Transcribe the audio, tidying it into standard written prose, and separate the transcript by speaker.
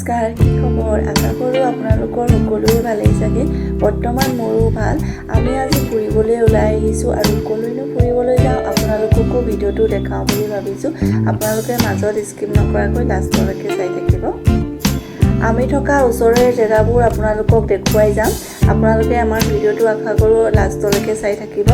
Speaker 1: নমস্কাৰ কি খবৰ আশা কৰোঁ আপোনালোকৰ সকলোৰে ভালেই চাগে বৰ্তমান মোৰো ভাল আমি আজি ফুৰিবলৈ ওলাই আহিছোঁ আৰু কলৈনো ফুৰিবলৈ যাওঁ আপোনালোককো ভিডিঅ'টো দেখাওঁ বুলি ভাবিছোঁ আপোনালোকে মাজত স্কিপ নকৰাকৈ লাষ্টলৈকে চাই থাকিব আমি থকা ওচৰৰে জেগাবোৰ আপোনালোকক দেখুৱাই যাম আপোনালোকে আমাৰ ভিডিঅ'টো আশা কৰোঁ লাষ্টলৈকে চাই থাকিব